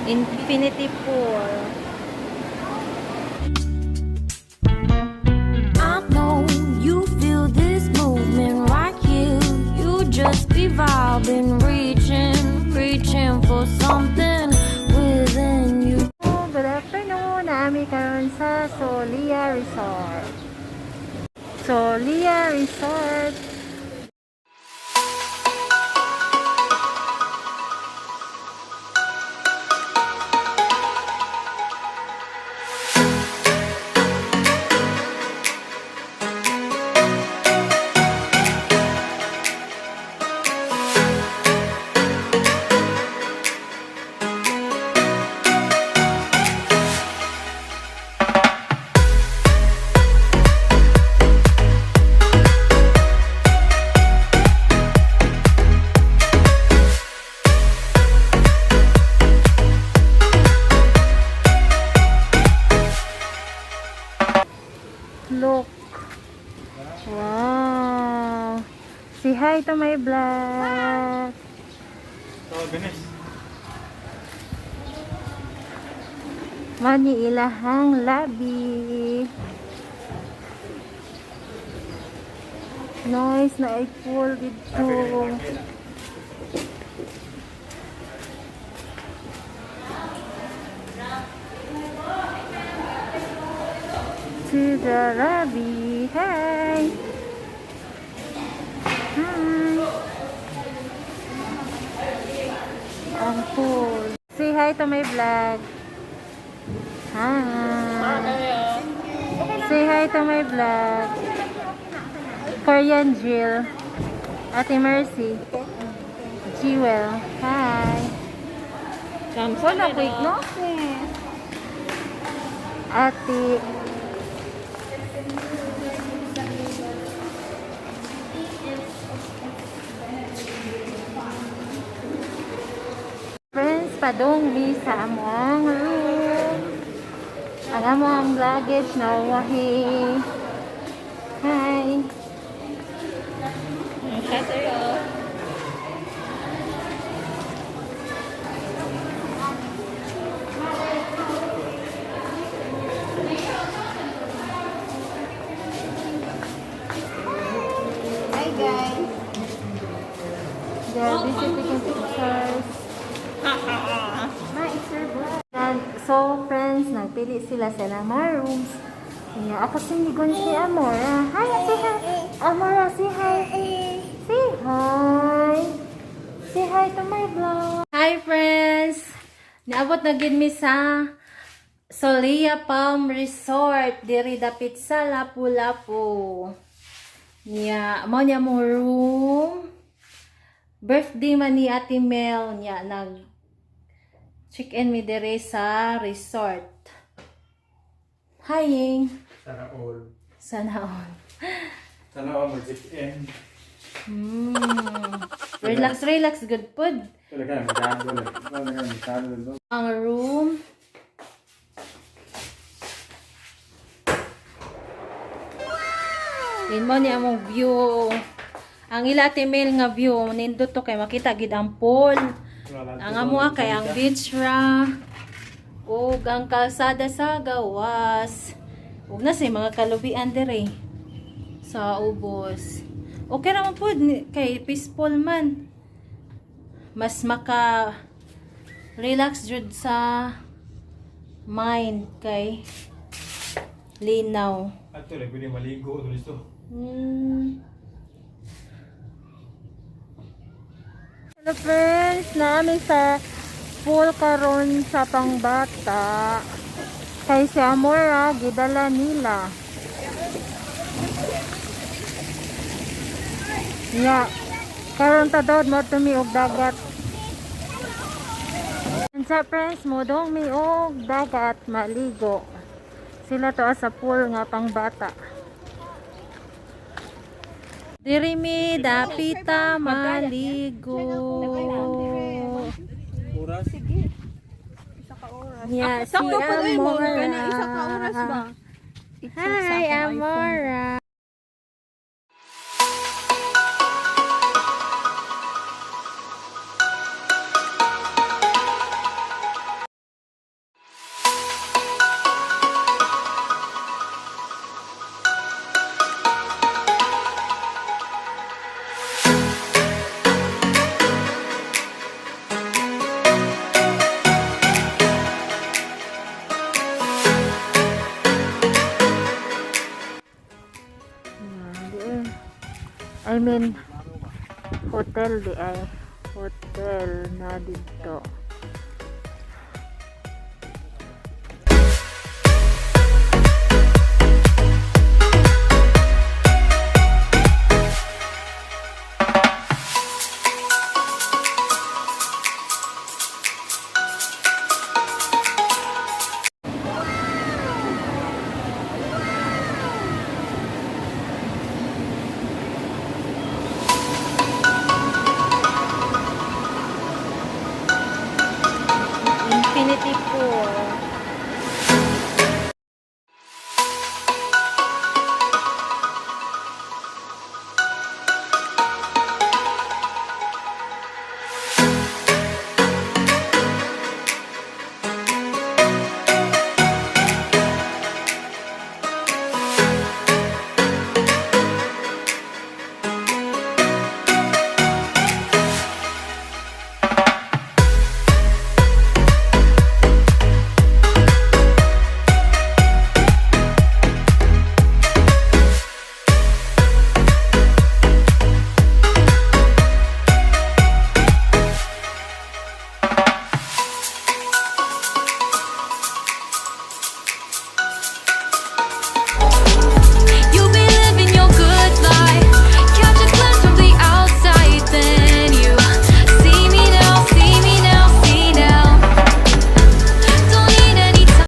Infinity Pool. I know you feel this movement right here. You just be vibing, reaching for something within you. Good afternoon. Naami karon sa Solia Resort. Solia Resort. Look. Wow. Say hi to my vlog. Oh, goodness. Mani ilahang labi. Nice na ay pool dito. To the lobby. Hi. Hi. Ang pool. Say hi to my vlog. Hi. Say hi to my vlog. Korean Jill. Ate Mercy. Jewel. Hi. Wala quick, no? Ate. Friends, padong mi sa among room. Ang among luggage na wahi. Hi. Hi guys. They're busy taking pictures. Ma, it's your vlog. So, friends, nagpili sila sa mga rooms. Kaya ako sinigon si Amora. Hi, say hi. Amora, say hi. Say hi. Say hi to my vlog. Hi, friends. Naabot na gid mi sa Solia Palm Resort. Diri dapit sa Lapu-Lapu. Niya, mo niya mo room. Birthday man ni Ate Mel niya nag check-in mi dire sa resort. Hi, Ying. Sana all. Sana all. Sana all mag-check-in. Relax, relax. Good food. Talaga, magkano lang. Talaga, magkano lang. Ang room. Yun mo ni among view. Ang ila Ate Mel nga view. Nindot to kay makita gid ang pool. Ang amuha kay ang beach ra. Ug ang kalsada sa gawas. Ug na say mga kalubian dire sa ubos. Okay ra man pud kay peaceful man. Mas maka relax jud sa mind kay linaw. Ato lang, pwede maligo. Ito listo. Hello friends, namin sa pool karon sa pangbata. Kay si Amora, gidala nila. Ya, karon ta daw mo tumiog dagat. Sa friends mo dong miog dagat maligo. Sila to sa pool nga pangbata. Diri mi dapita maligo. Oras? Sige. Isa ka oras. Yeah, si Sakto pa rin mo. Amora. Isa ka oras ba? Hi, Amora. I mean, hotel di ay. Hotel na dito.